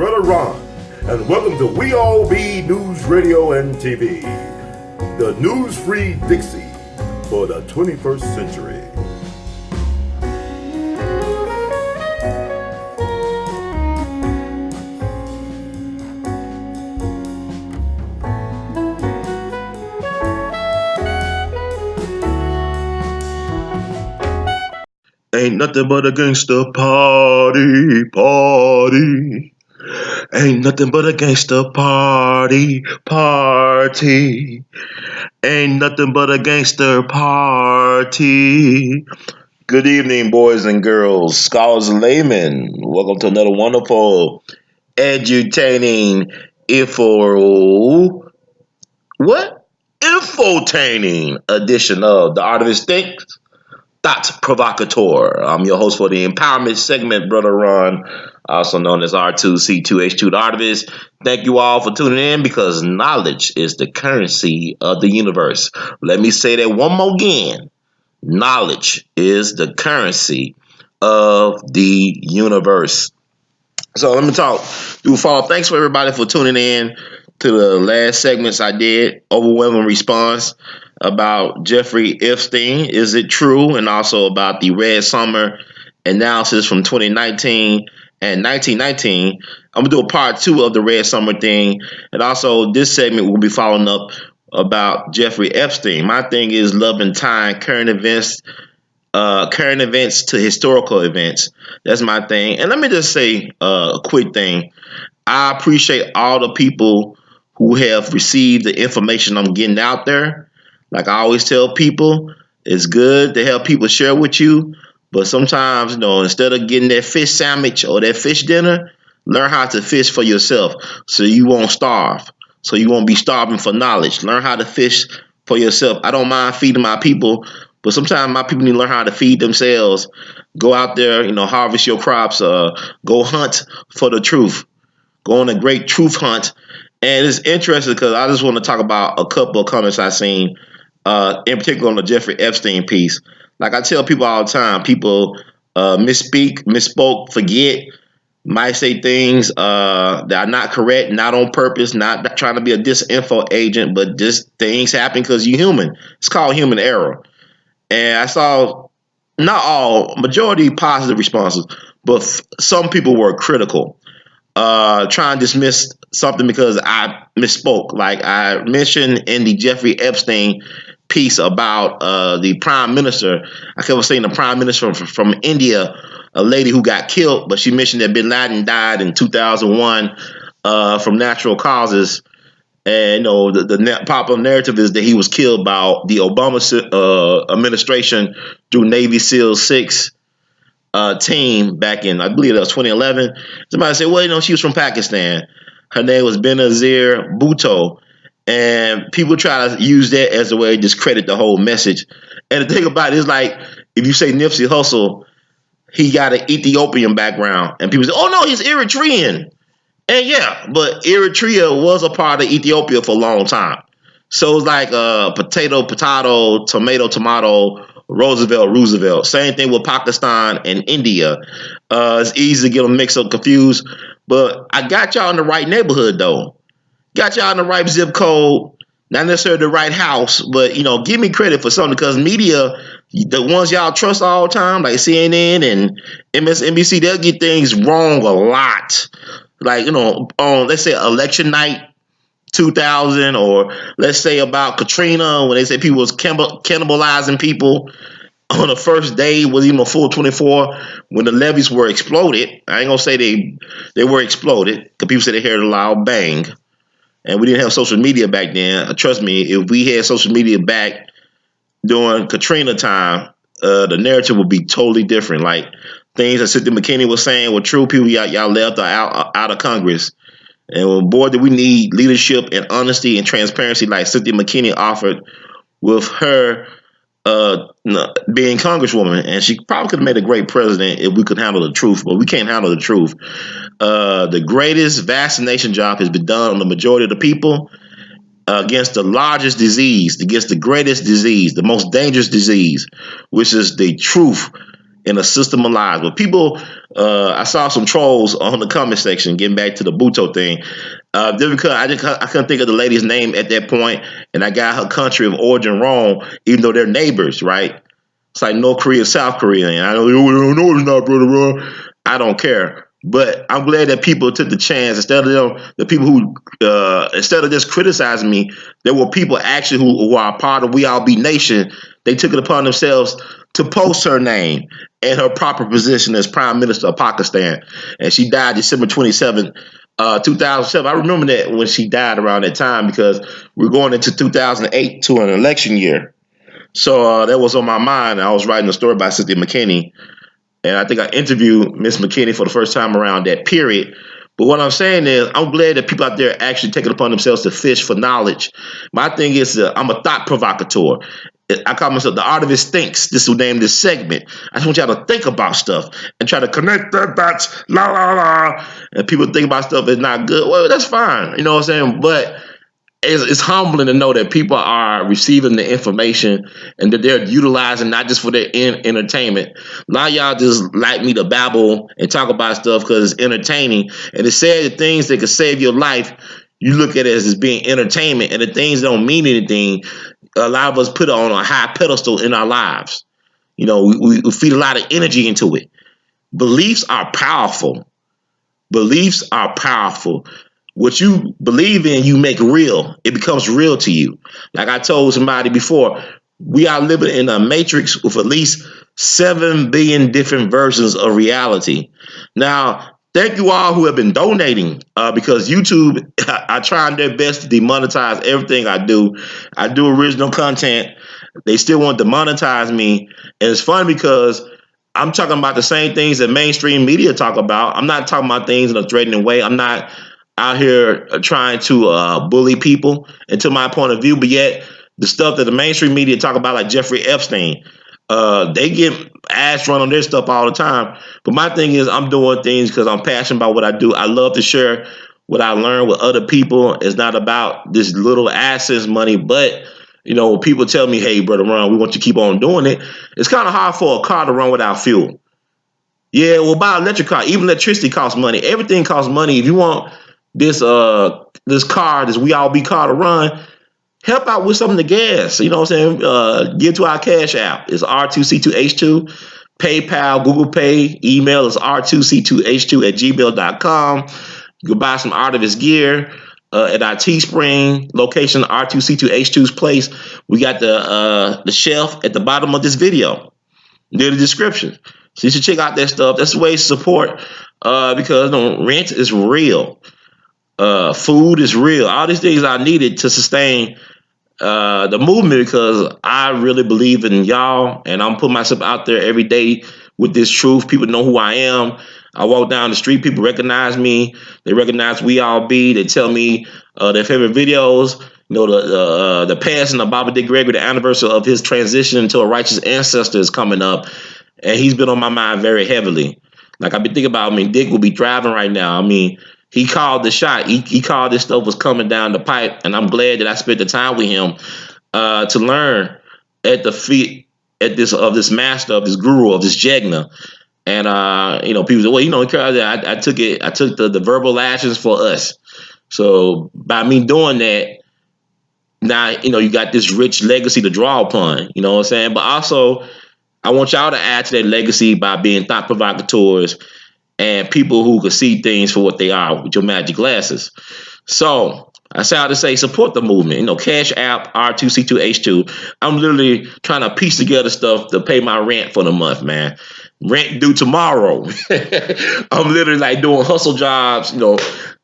Brother Ron, and welcome to We All Be News Radio and TV, the news-free Dixie for the 21st century. Ain't nothing but a gangsta party, party. Ain't nothing but a gangsta party, party. Ain't nothing but a gangster party. Good evening, boys and girls, scholars and laymen. Welcome to another wonderful, edutaining, infotaining edition of The Art of Instinct. Thought Provocateur. I'm your host for the empowerment segment, Brother Ron, also known as R2C2H2 the Artivist. Thank you all for tuning in because knowledge is the currency of the universe. Let me say that one more again. Knowledge is the currency of the universe. So let me talk. Do a follow. Thanks for everybody for tuning in to the last segments I did. Overwhelming response about Jeffrey Epstein. Is it true? And also about the Red Summer analysis from 2019 and 1919. I'm going to do a part 2 of the Red Summer thing. And also this segment will be following up about Jeffrey Epstein. My thing is love and time, current events to historical events. That's my thing. And let me just say a quick thing. I appreciate all the people who have received the information I'm getting out there. Like I always tell people, it's good to help people share with you. But sometimes, instead of getting that fish sandwich or that fish dinner, learn how to fish for yourself so you won't starve. So you won't be starving for knowledge. Learn how to fish for yourself. I don't mind feeding my people, but sometimes my people need to learn how to feed themselves. Go out there, harvest your crops. Go hunt for the truth. Go on a great truth hunt. And it's interesting because I just want to talk about a couple of comments I seen, in particular on the Jeffrey Epstein piece. Like I tell people all the time, people misspoke, forget, might say things that are not correct, not on purpose, not trying to be a disinfo agent, but just things happen because you're human. It's called human error. And I saw not all, majority positive responses, but some people were critical, trying to dismiss something because I misspoke. Like I mentioned in the Jeffrey Epstein piece about the prime minister. I kept saying the prime minister from India, a lady who got killed, but she mentioned that bin Laden died in 2001 from natural causes. And the popular narrative is that he was killed by the Obama administration through Navy SEAL 6 team back in, I believe that was 2011. Somebody said, well, she was from Pakistan. Her name was Benazir Bhutto. And people try to use that as a way to discredit the whole message. And the thing about it is, like, if you say Nipsey Hussle, he got an Ethiopian background. And people say, oh, no, he's Eritrean. And yeah, but Eritrea was a part of Ethiopia for a long time. So it's like potato, tomato, Roosevelt. Same thing with Pakistan and India. It's easy to get them mixed up, confused. But I got y'all in the right neighborhood, though. Got y'all in the right zip code. Not necessarily the right house, but, give me credit for something because media, the ones y'all trust all the time, like CNN and MSNBC, they'll get things wrong a lot. Like, on, let's say, election night 2000, or let's say about Katrina, when they say people was cannibalizing people on the first day, was even a full 24, when the levees were exploded. I ain't going to say they were exploded, because people said they heard a loud bang. And we didn't have social media back then. Trust me, if we had social media back during Katrina time, the narrative would be totally different. Like, things that Cynthia McKinney was saying were true. People y'all left out of Congress. And boy, did we need leadership and honesty and transparency like Cynthia McKinney offered with her being Congresswoman. And she probably could have made a great president if we could handle the truth, but we can't handle the truth. The greatest vaccination job has been done on the majority of the people against the largest disease, against the greatest disease, the most dangerous disease, which is the truth in a system of lies. But people I saw some trolls on the comment section getting back to the Buto thing. Just because I couldn't think of the lady's name at that point, and I got her country of origin wrong, even though they're neighbors, right? It's like North Korea, South Korea, and I don't know it's not, brother Ron. I don't care. But I'm glad that people took the chance instead of them, the people who instead of just criticizing me, there were people actually who are part of We All Be Nation. They took it upon themselves to post her name and her proper position as Prime Minister of Pakistan. And she died December 27th, 2007. I remember that when she died around that time because we're going into 2008 to an election year. So that was on my mind. I was writing a story by Cynthia McKinney, and I think I interviewed Miss McKinney for the first time around that period. But what I'm saying is, I'm glad that people out there actually take it upon themselves to fish for knowledge. My thing is, I'm a thought provocateur. I call myself the artist thinks. This will name this segment. I just want y'all to think about stuff and try to connect the dots. La la la. And people think about stuff that's not good. Well, that's fine. You know what I'm saying? But it's humbling to know that people are receiving the information and that they're utilizing not just for their entertainment. A lot of y'all just like me to babble and talk about stuff because it's entertaining. And it said the things that could save your life, you look at it as being entertainment, and the things that don't mean anything, a lot of us put it on a high pedestal in our lives. You know, we feed a lot of energy into it. Beliefs are powerful. Beliefs are powerful. What you believe in, you make real. It becomes real to you. Like I told somebody before, we are living in a matrix with at least 7 billion different versions of reality. Now, thank you all who have been donating because YouTube are trying their best to demonetize everything I do. I do original content. They still want to monetize me. And it's fun because I'm talking about the same things that mainstream media talk about. I'm not talking about things in a threatening way. I'm not out here trying to bully people, and to my point of view, but yet the stuff that the mainstream media talk about, like Jeffrey Epstein, they get ass run on their stuff all the time. But my thing is, I'm doing things because I'm passionate about what I do. I love to share what I learn with other people. It's not about this little AdSense money, but you know, when people tell me, hey, brother Ron, we want you to keep on doing it, it's kind of hard for a car to run without fuel. Yeah, well, buy an electric car. Even electricity costs money. Everything costs money. If you want this car, this We All Be car to run, help out with some of the gas. You know what I'm saying? Get to our cash app. It's R2C2H2. PayPal, Google Pay, email is R2C2H2 at gmail.com. You can buy some Artivist gear at our Teespring location, R2C2H2's place. We got the shelf at the bottom of this video near the description. So you should check out that stuff. That's the way to support because rent is real. Food is real. All these things I needed to sustain the movement because I really believe in y'all, and I'm putting myself out there every day with this truth. People know who I am. I walk down the street, people recognize me. They recognize We All Be. They tell me their favorite videos. You know, the passing of Baba Dick Gregory, the anniversary of his transition to a righteous ancestor is coming up, and he's been on my mind very heavily. Like I've been thinking about, Dick will be driving right now. He called the shot. He called this stuff was coming down the pipe, and I'm glad that I spent the time with him to learn at the feet of this master, of this guru, of this Jegna. And people say, well, I took it. I took the verbal actions for us. So by me doing that, now you got this rich legacy to draw upon. You know what I'm saying? But also, I want y'all to add to that legacy by being thought provocateurs and people who can see things for what they are with your magic glasses. So I say to say support the movement. Cash app R2C2H2. I'm literally trying to piece together stuff to pay my rent for the month, man. Rent due tomorrow. I'm literally like doing hustle jobs.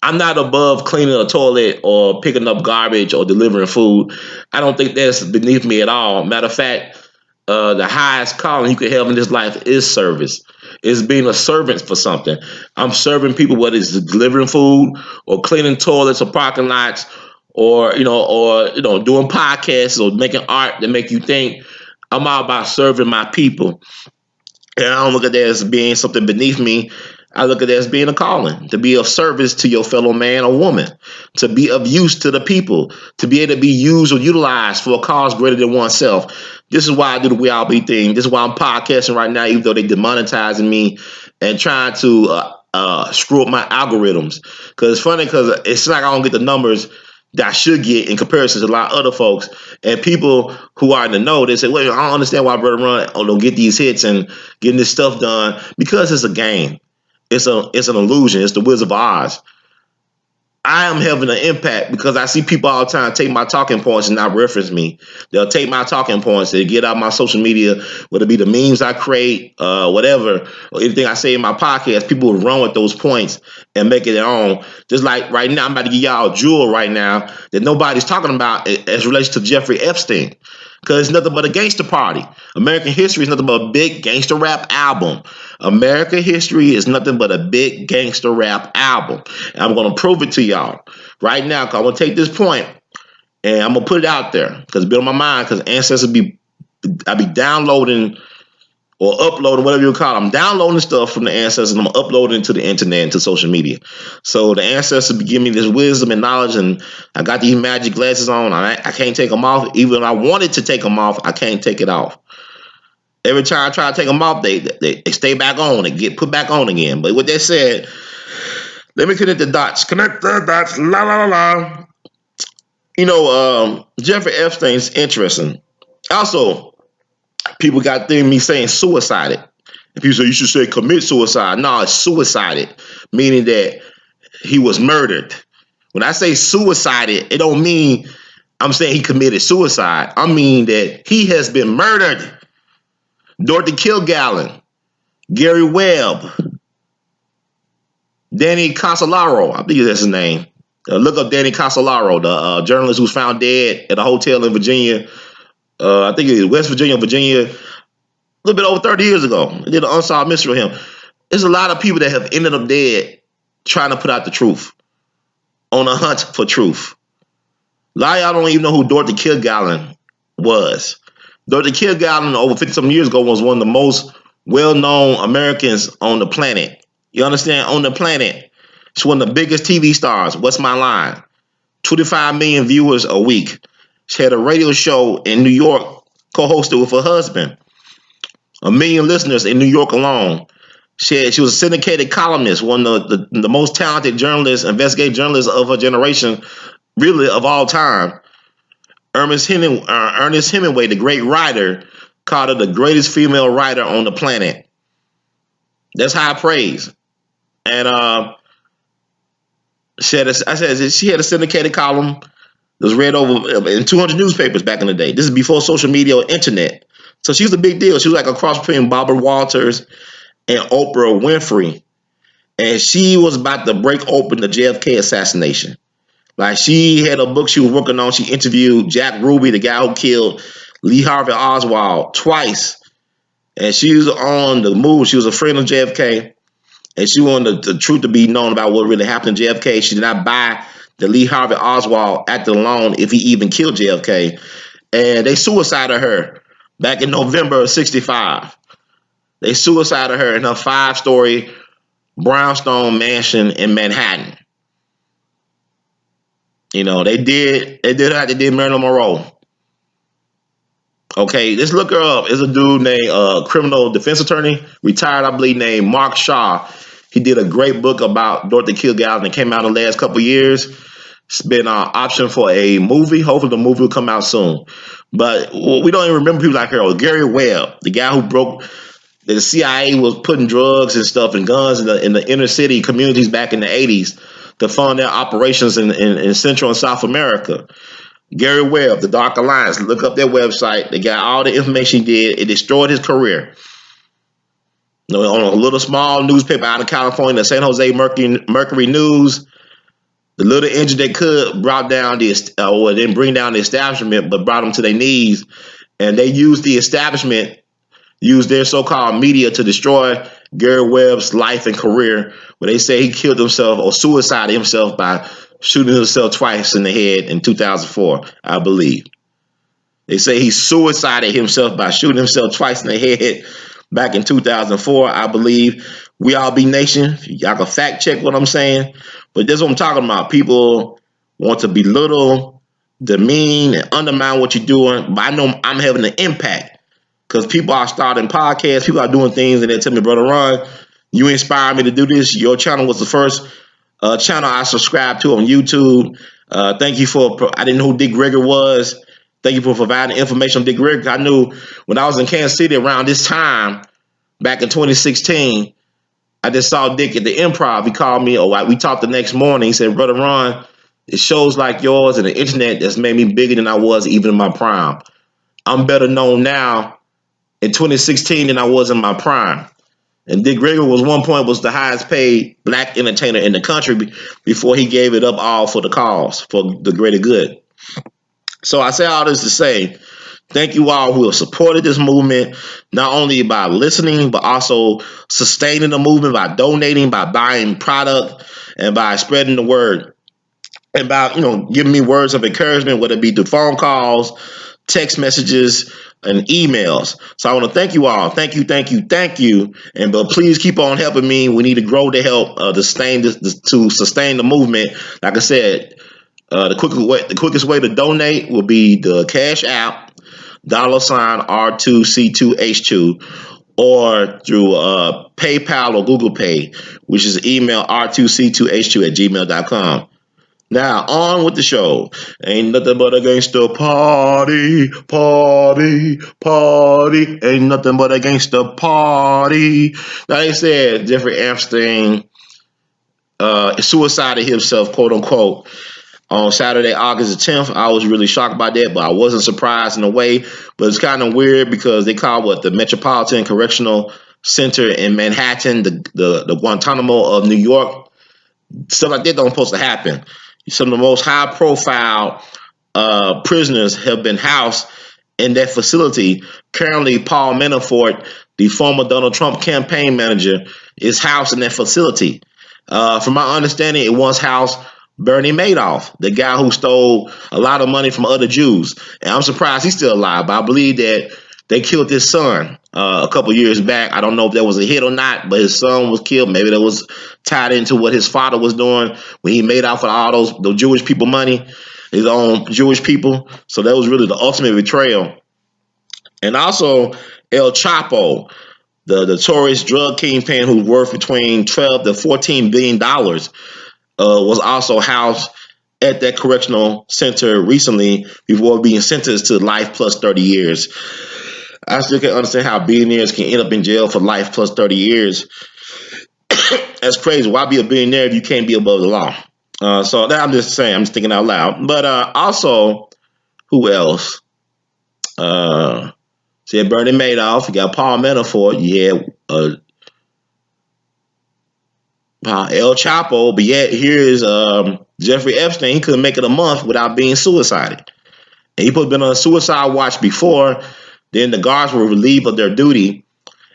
I'm not above cleaning a toilet or picking up garbage or delivering food. I don't think that's beneath me at all. Matter of fact, the highest calling you could have in this life is service. It's being a servant for something. I'm serving people, whether it's delivering food or cleaning toilets or parking lots or doing podcasts or making art that make you think. I'm all about serving my people. And I don't look at that as being something beneath me. I look at it as being a calling, to be of service to your fellow man or woman, to be of use to the people, to be able to be used or utilized for a cause greater than oneself. This is why I do the We All Be thing. This is why I'm podcasting right now, even though they demonetizing me and trying to screw up my algorithms. Because it's funny because it's like I don't get the numbers that I should get in comparison to a lot of other folks. And people who are in the know, they say, wait, I don't understand why Brother Run don't get these hits and getting this stuff done. Because it's a game. It's an illusion. It's the Wizard of Oz. I am having an impact because I see people all the time take my talking points and not reference me. They'll take my talking points, they get out my social media, whether it be the memes I create, whatever, or anything I say in my podcast, people will run with those points and make it their own. Just like right now, I'm about to give y'all a jewel right now that nobody's talking about as relates to Jeffrey Epstein. Because it's nothing but a gangster party. American history is nothing but a big gangster rap album. American history is nothing but a big gangster rap album. And I'm going to prove it to y'all right now. Because I'm going to take this point and I'm going to put it out there. Because it's been on my mind. Because ancestors I be downloading or uploading, whatever you call it. I'm downloading stuff from the ancestors and I'm uploading it to the internet and to social media. So the ancestors be giving me this wisdom and knowledge, and I got these magic glasses on. I can't take them off. Even if I wanted to take them off, I can't take it off. Every time I try to take them off, they stay back on. They get put back on again. But with that said, let me connect the dots. Connect the dots. La, la, la, la. Jeffrey Epstein's interesting. Also, people got me saying suicided. And people say you should say commit suicide. No, it's suicided, meaning that he was murdered. When I say suicided, it don't mean I'm saying he committed suicide. I mean that he has been murdered. Dorothy Kilgallen, Gary Webb, Danny Casolaro, I think that's his name. Look up Danny Casolaro, the journalist who was found dead at a hotel in Virginia. I think it was West Virginia, a little bit over 30 years ago. They did an unsolved mystery of him. There's a lot of people that have ended up dead trying to put out the truth, on a hunt for truth. A lot of y'all don't even know who Dorothy Kilgallen was. Dorothy Kilgallen, over 50-some years ago, was one of the most well-known Americans on the planet. You understand? On the planet. She's one of the biggest TV stars. What's My Line? 25 million viewers a week. She had a radio show in New York, co-hosted with her husband. 1 million listeners in New York alone. She was a syndicated columnist, one of the most talented journalists, investigative journalists of her generation, really of all time. Ernest Hemingway, the great writer, called her the greatest female writer on the planet. That's high praise. And she had a syndicated column that was read over in 200 newspapers back in the day. This is before social media or internet. So she was a big deal. She was like a cross between Barbara Walters and Oprah Winfrey. And she was about to break open the JFK assassination. Like, she had a book she was working on. She interviewed Jack Ruby, the guy who killed Lee Harvey Oswald, twice. And she was on the move. She was a friend of JFK. And she wanted the truth to be known about what really happened to JFK. She did not buy the Lee Harvey Oswald acted alone if he even killed JFK. And they suicided her back in November of 1965. They suicided her in her 5-story brownstone mansion in Manhattan. They did how they did Marilyn Monroe. Okay, let's look her up. There's a dude named criminal defense attorney, retired, I believe, named Mark Shaw. He did a great book about Dorothy Kilgallen that came out in the last couple of years. It's been an option for a movie. Hopefully the movie will come out soon. But we don't even remember people like her. Gary Webb, the guy who broke the CIA was putting drugs and stuff and guns in the inner city communities back in the 80s to fund their operations in Central and South America. Gary Webb, the Dark Alliance, look up their website. They got all the information he did. It destroyed his career. On a little small newspaper out of California, the San Jose Mercury News, the little engine they could brought down didn't bring down the establishment, but brought them to their knees. And they used the establishment, used their so-called media to destroy Gary Webb's life and career, where they say he killed himself or suicided himself by shooting himself twice in the head in 2004, I believe. They say he suicided himself by shooting himself twice in the head back in 2004, I believe. We All Be Nation. Y'all can fact check what I'm saying. But this is what I'm talking about. People want to belittle demean and undermine what you're doing, but I know I'm having an impact because people are starting podcasts, people are doing things, and they tell me, Brother Ron, you inspired me to do this. Your channel was the first channel I subscribed to on YouTube. Thank you for, I didn't know who Dick Gregory was. Thank you for providing information on Dick Gregory. I knew when I was in Kansas City around this time, back in 2016, I just saw Dick at the Improv. He called me, we talked the next morning. He said, Brother Ron, it shows like yours and the internet that's made me bigger than I was even in my prime. I'm better known now in 2016 than I was in my prime. And Dick Gregory was one point was the highest paid black entertainer in the country before he gave it up all for the cause, for the greater good. So I say all this to say, thank you all who have supported this movement, not only by listening, but also sustaining the movement by donating, by buying product, and by spreading the word. And by, giving me words of encouragement, whether it be through phone calls, text messages, and emails. So I want to thank you all. Thank you, thank you, thank you. And but please keep on helping me. We need to grow to help to sustain the movement. Like I said, the quickest way to donate will be the Cash App, $ R2C2H2, or through PayPal or Google Pay, which is email R2C2H2@gmail.com. Now, on with the show. Ain't nothing but a gangster party, party, party. Ain't nothing but a gangster party. Now, they said Jeffrey Epstein suicided himself, quote unquote, on Saturday, August the 10th. I was really shocked by that, but I wasn't surprised in a way. But it's kind of weird because they call the Metropolitan Correctional Center in Manhattan, the Guantanamo of New York. Stuff like that don't supposed to happen. Some of the most high-profile prisoners have been housed in that facility. Currently, Paul Manafort, the former Donald Trump campaign manager, is housed in that facility. From my understanding, it once housed Bernie Madoff, the guy who stole a lot of money from other Jews. And I'm surprised he's still alive, but I believe that they killed his son a couple years back. I don't know if that was a hit or not, but his son was killed. Maybe that was tied into what his father was doing when he made off with all those Jewish people money, his own Jewish people. So that was really the ultimate betrayal. And also El Chapo, the notorious drug kingpin who's worth between $12 to $14 billion, was also housed at that correctional center recently before being sentenced to life plus 30 years. I still can't understand how billionaires can end up in jail for life plus 30 years. That's crazy. Why be a billionaire if you can't be above the law? So that I'm just saying, I'm just thinking out loud. But also, who else? So you had Bernie Madoff, you got Paul Manafort, you had El Chapo, but yet here is Jeffrey Epstein. He couldn't make it a month without being suicided. And he been on a suicide watch before. Then the guards were relieved of their duty.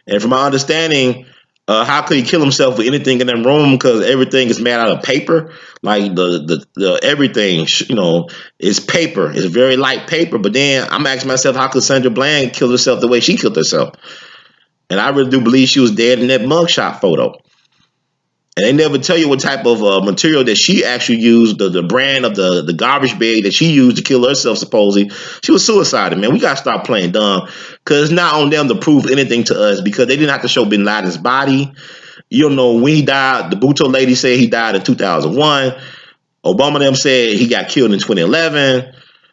And from my understanding, how could he kill himself with anything in that room? Because everything is made out of paper. Like the everything, is paper. It's very light paper. But then I'm asking myself, how could Sandra Bland kill herself the way she killed herself? And I really do believe she was dead in that mugshot photo. And they never tell you what type of material that she actually used, the brand of the garbage bag that she used to kill herself, supposedly. She was suicided, man. We got to stop playing dumb because it's not on them to prove anything to us because they didn't have to show Bin Laden's body. You don't know when he died. The Bhutto lady said he died in 2001. Obama them said he got killed in 2011.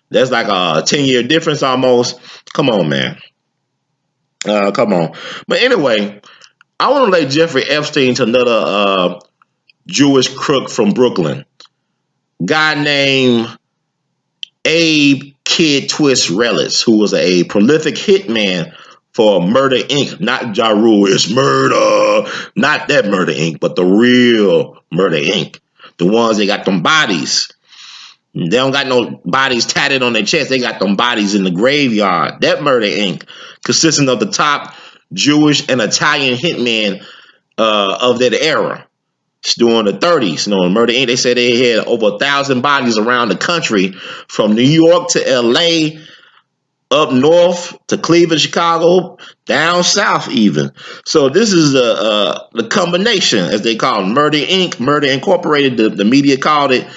That's like a 10-year difference almost. Come on, man. Come on. But anyway, I want to lay Jeffrey Epstein to another Jewish crook from Brooklyn. Guy named Abe Kid Twist Reles, who was a prolific hitman for Murder Inc. Not Ja Rule, it's murder. Not that Murder Inc., but the real Murder Inc. The ones that got them bodies. They don't got no bodies tatted on their chest. They got them bodies in the graveyard. That Murder Inc., consisting of the top Jewish and Italian hitmen of that era. During the 30s, Murder Inc., they said they had over 1,000 bodies around the country, from New York to L.A., up north to Cleveland, Chicago, down south even. So this is the combination, as they call it, Murder Inc., Murder Incorporated. The media called it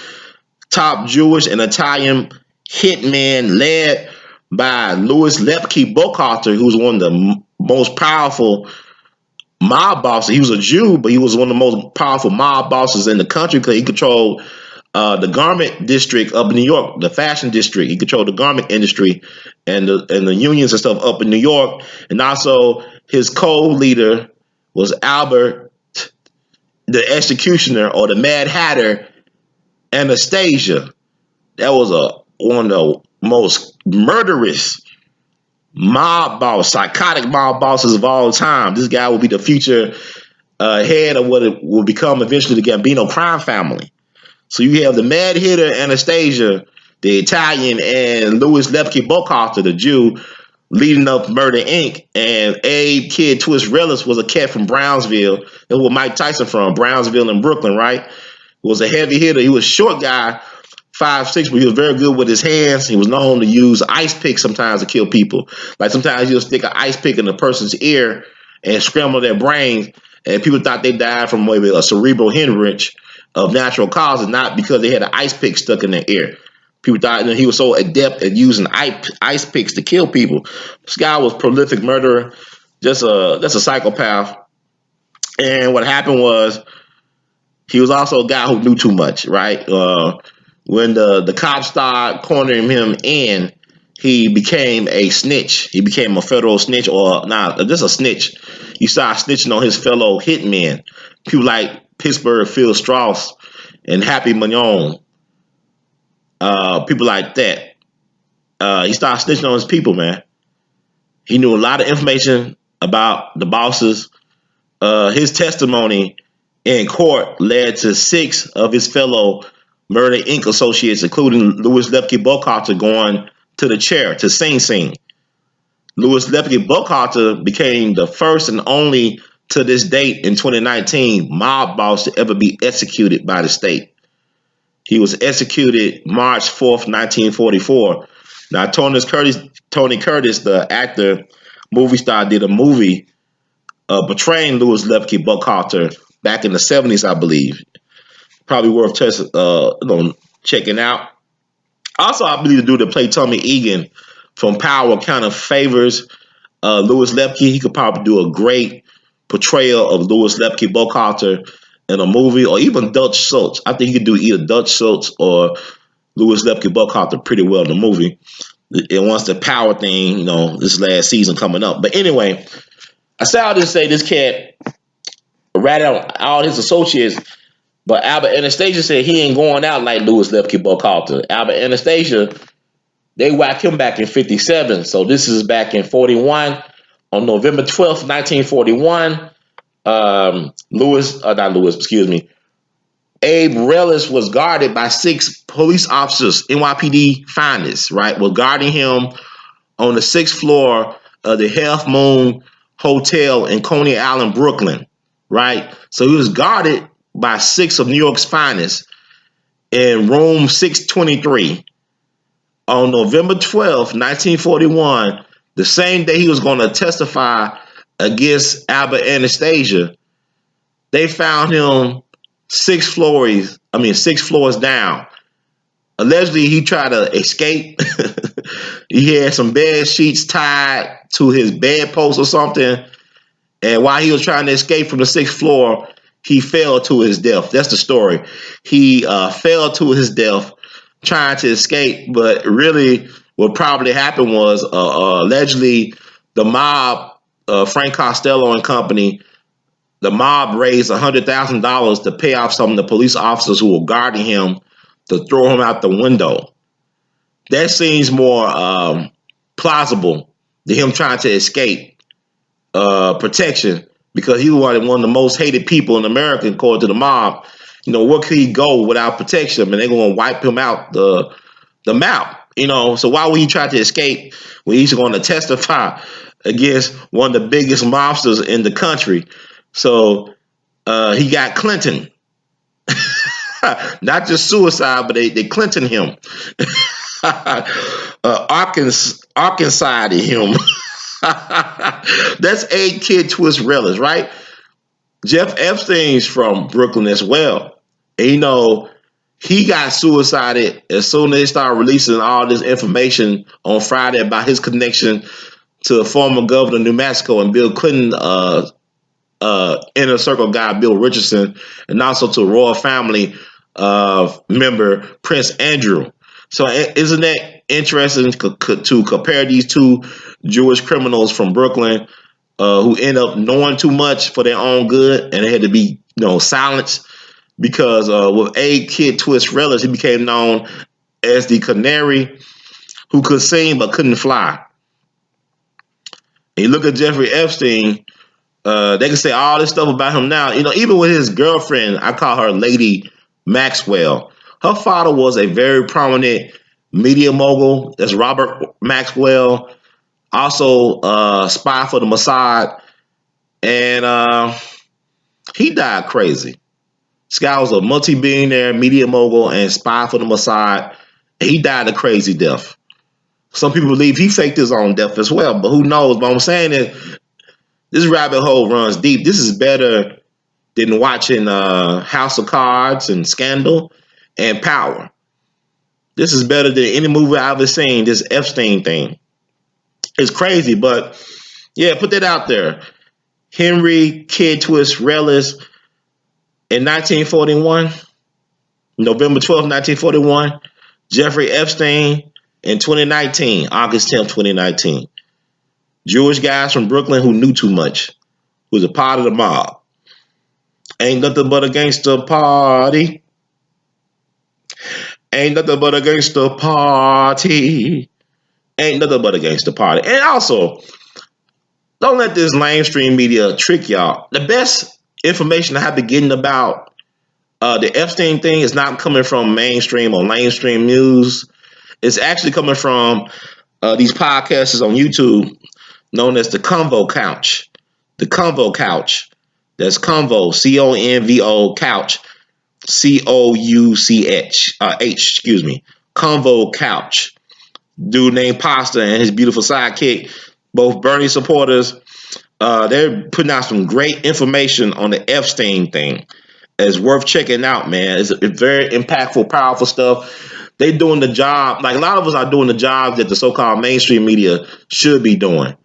top Jewish and Italian hitman led by Louis Lepke Buckhalter, who was one of the most powerful mob bosses. He was a Jew, but he was one of the most powerful mob bosses in the country because he controlled the garment district up in New York, the fashion district. He controlled the garment industry and the unions and stuff up in New York. And also his co-leader was Albert, the executioner, or the Mad Hatter, Anastasia. That was one of the most murderous mob boss, psychotic mob bosses of all time. This guy will be the future head of what it will become eventually the Gambino crime family. So you have the Mad Hitter Anastasia, the Italian, and Louis Lepke Buckhalter, the Jew, leading up Murder Inc. And Abe Kid Twist Reles was a cat from Brownsville. That's where Mike Tyson from, Brownsville in Brooklyn, right? Was a heavy hitter. He was a short guy, 5'6", but he was very good with his hands. He was known to use ice picks sometimes to kill people. Like sometimes he'll stick an ice pick in a person's ear and scramble their brains, and people thought they died from maybe a cerebral hemorrhage of natural causes, not because they had an ice pick stuck in their ear. People thought he was so adept at using ice picks to kill people. This guy was a prolific murderer, just a psychopath. And what happened was he was also a guy who knew too much, right? When the cops started cornering him in, he became a snitch. He became a federal snitch, or not just a snitch. He started snitching on his fellow hitmen. People like Pittsburgh Phil Strauss and Happy Mignon. People like that. He started snitching on his people, man. He knew a lot of information about the bosses. His testimony in court led to 6 of his fellow Murder Inc. associates, including Louis Lepke Buckhalter, going to the chair, to Sing Sing. Louis Lepke Buckhalter became the first and only, to this date in 2019, mob boss to ever be executed by the state. He was executed March 4th, 1944. Now, Tony Curtis, the actor, movie star, did a movie portraying Louis Lepke Buckhalter back in the 70s, I believe. Probably worth checking out. Also, I believe the dude that played Tommy Egan from Power kind of favors Louis Lepke. He could probably do a great portrayal of Louis Lepke Buckhalter in a movie, or even Dutch Schultz. I think he could do either Dutch Schultz or Louis Lepke Buckhalter pretty well in the movie. And once the Power thing, this last season coming up. But anyway, I say all this to say this cat ratted out all his associates, but Albert Anastasia said he ain't going out like Louis Lepke Buckhalter. Albert Anastasia, they whacked him back in 57. So this is back in 41. On November 12th, 1941, Abe Reles was guarded by 6 police officers, NYPD finest, right? Was guarding him on the 6th floor of the Half Moon Hotel in Coney Island, Brooklyn, right? So he was guarded by 6 of New York's finest in room 623 on November 12th, 1941, the same day he was going to testify against Albert Anastasia. They found him 6 floors down. Allegedly, he tried to escape. He had some bed sheets tied to his bedpost or something. And while he was trying to escape from the 6th floor, he fell to his death. That's the story. He fell to his death trying to escape. But really, what probably happened was allegedly the mob, Frank Costello and company, the mob raised $100,000 to pay off some of the police officers who were guarding him to throw him out the window. That seems more plausible than him trying to escape protection, because he was one of the most hated people in America, according to the mob. Where could he go without protection? I mean, they're going to wipe him out the map. So why would he try to escape when he's going to testify against one of the biggest mobsters in the country? So he got Clinton. Not just suicide, but they Clinton him. Arkansas him. That's A Kid Twist Reles, right? Jeff Epstein's from Brooklyn as well. And, He got suicided as soon as they started releasing all this information on Friday about his connection to the former governor of New Mexico and Bill Clinton inner circle guy Bill Richardson, and also to royal family member Prince Andrew. So isn't that interesting to compare these two Jewish criminals from Brooklyn who end up knowing too much for their own good and they had to be silenced because with A. Kid Twist Reles, he became known as the canary who could sing but couldn't fly. And you look at Jeffrey Epstein, they can say all this stuff about him now. Even with his girlfriend, I call her Lady Maxwell. Her father was a very prominent media mogul. That's Robert Maxwell, also spy for the Mossad, and he died crazy. This guy was a multi-billionaire media mogul and spy for the Mossad. He died a crazy death. Some people believe he faked his own death as well, but who knows? But I'm saying is this rabbit hole runs deep. This is better than watching House of Cards and Scandal and Power. This is better than any movie I've ever seen. This Epstein thing. It's crazy, but yeah, put that out there. Henry Kid Twist Reles in 1941, November 12th, 1941. Jeffrey Epstein in 2019, August 10th, 2019. Jewish guys from Brooklyn who knew too much, who was a part of the mob. Ain't nothing but a gangster party. Ain't nothing but a gangster party. Ain't nothing but a gangster party. And also, don't let this mainstream media trick y'all. The best information I have been getting about the Epstein thing is not coming from mainstream or mainstream news. It's actually coming from these podcasters on YouTube known as the Convo Couch. The Convo Couch. That's Convo, C-O-N-V-O, Couch, C-O-U-C-H, excuse me, Convo Couch. Dude named Pasta and his beautiful sidekick, both Bernie supporters, they're putting out some great information on the Epstein thing. It's worth checking out, man. It's very impactful, powerful stuff. They doing the job, like a lot of us are doing the jobs that the so-called mainstream media should be doing.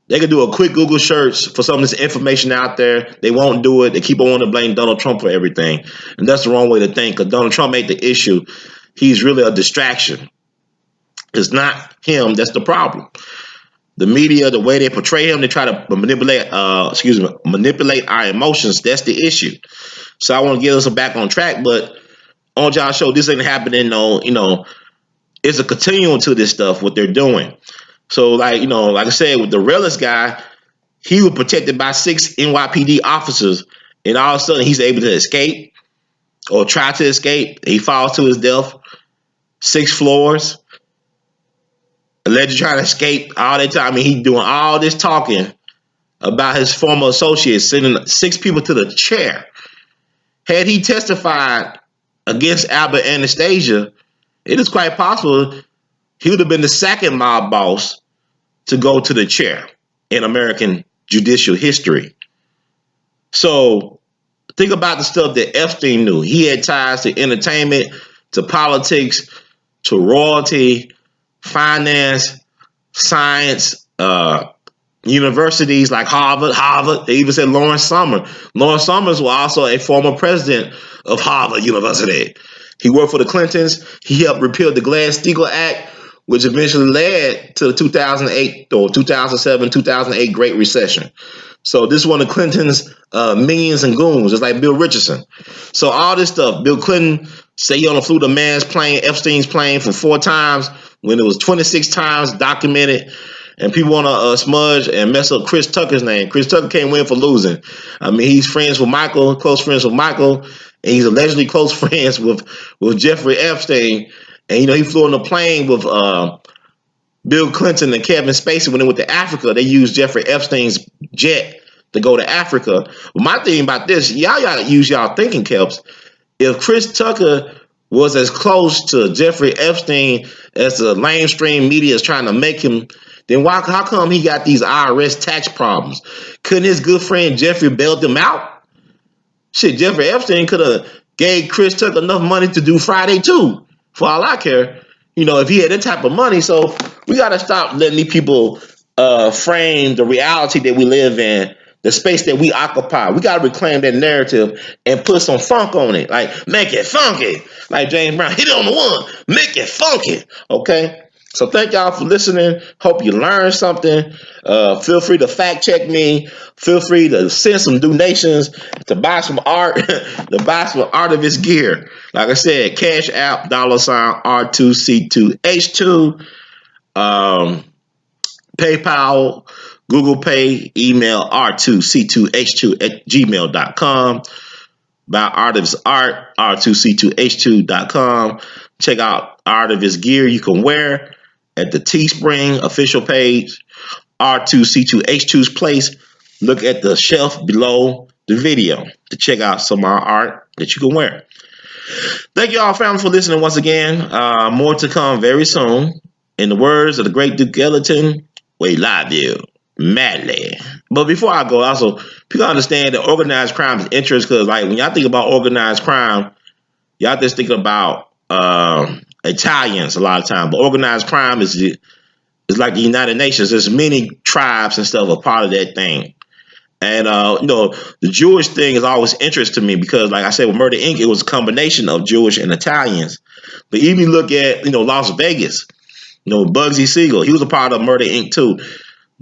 They could do a quick Google search for some of this information out there. They won't do it. They keep on wanting to blame Donald Trump for everything. And that's the wrong way to think, because Donald Trump made the issue. He's really a distraction. It's not him that's the problem. The media, the way they portray him, they try to manipulate our emotions. That's the issue. So I want to get us back on track, but on y'all show, this ain't happening. It's a continuum to this stuff, what they're doing. So like I said, with the Reles guy, he was protected by 6 NYPD officers, and all of a sudden he's able to escape or try to escape. He falls to his death, 6 floors. Allegedly trying to escape all that time. I mean, he's doing all this talking about his former associates, sending 6 people to the chair. Had he testified against Albert Anastasia, it is quite possible he would have been the second mob boss to go to the chair in American judicial history. So think about the stuff that Epstein knew. He had ties to entertainment, to politics, to royalty, finance, science, universities like Harvard. They even said Lawrence Summers. Lawrence Summers was also a former president of Harvard University. He worked for the Clintons. He helped repeal the Glass-Steagall Act, which eventually led to the 2008 or 2007, 2008 Great Recession. So this is one of Clinton's minions and goons, just like Bill Richardson. So all this stuff, Bill Clinton say he only flew the man's plane, Epstein's plane, for 4 times when it was 26 times documented. And people want to smudge and mess up Chris Tucker's name. Chris Tucker can't win for losing. I mean, he's friends with Michael, close friends with Michael, and he's allegedly close friends with Jeffrey Epstein. And, he flew on a plane with Bill Clinton and Kevin Spacey when they went to Africa. They used Jeffrey Epstein's jet to go to Africa. But my thing about this, y'all got to use y'all thinking caps. If Chris Tucker was as close to Jeffrey Epstein as the mainstream media is trying to make him, then how come he got these IRS tax problems? Couldn't his good friend Jeffrey bailed him out? Shit, Jeffrey Epstein could have gave Chris Tucker enough money to do Friday too, for all I care. If he had that type of money. So we got to stop letting these people frame the reality that we live in, the space that we occupy. We got to reclaim that narrative and put some funk on it. Like, make it funky. Like James Brown, hit it on the one. Make it funky. Okay? So thank y'all for listening. Hope you learned something. Feel free to fact check me. Feel free to send some donations to buy some art, to buy some artivist gear. Like I said, Cash App, $ R2C2H2, PayPal, Google Pay, email R2C2H2 at gmail.com. Buy Artivist Art, R2C2H2.com. Check out Artivist gear you can wear at the Teespring official page, R2C2H2's place. Look at the shelf below the video to check out some of our art that you can wear. Thank you all, family, for listening once again. More to come very soon. In the words of the great Duke Ellington, we love you madly. But before I go, also, people understand that organized crime is interest because, like, when y'all think about organized crime, y'all just think about Italians a lot of times. But organized crime is like the United Nations. There's many tribes and stuff a part of that thing. And, the Jewish thing is always interest to me because, like I said, with Murder Inc., it was a combination of Jewish and Italians. But even look at, Las Vegas, Bugsy Siegel, he was a part of Murder Inc. too.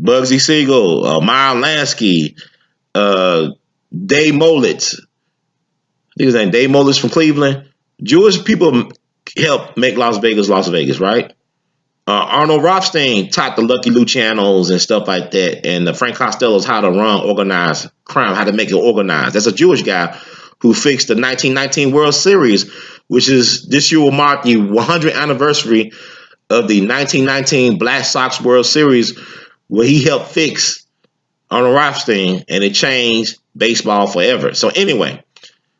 Bugsy Siegel, Meyer Lansky, Dave Molitz. I think his name Dave Molitz from Cleveland. Jewish people helped make Las Vegas, right? Arnold Rothstein taught the Lucky Lucianos and stuff like that, and Frank Costello's how to run organized crime, how to make it organized. That's a Jewish guy who fixed the 1919 World Series, which is this year will mark the 100th anniversary of the 1919 Black Sox World Series, where he helped fix Arnold Rothstein, and it changed baseball forever. So anyway,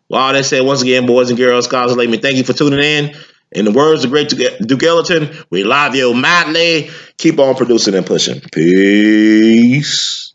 with all that said, once again, boys and girls, scholars and laymen, thank you for tuning in. In the words of great Duke Ellington, we love you madly. Keep on producing and pushing. Peace.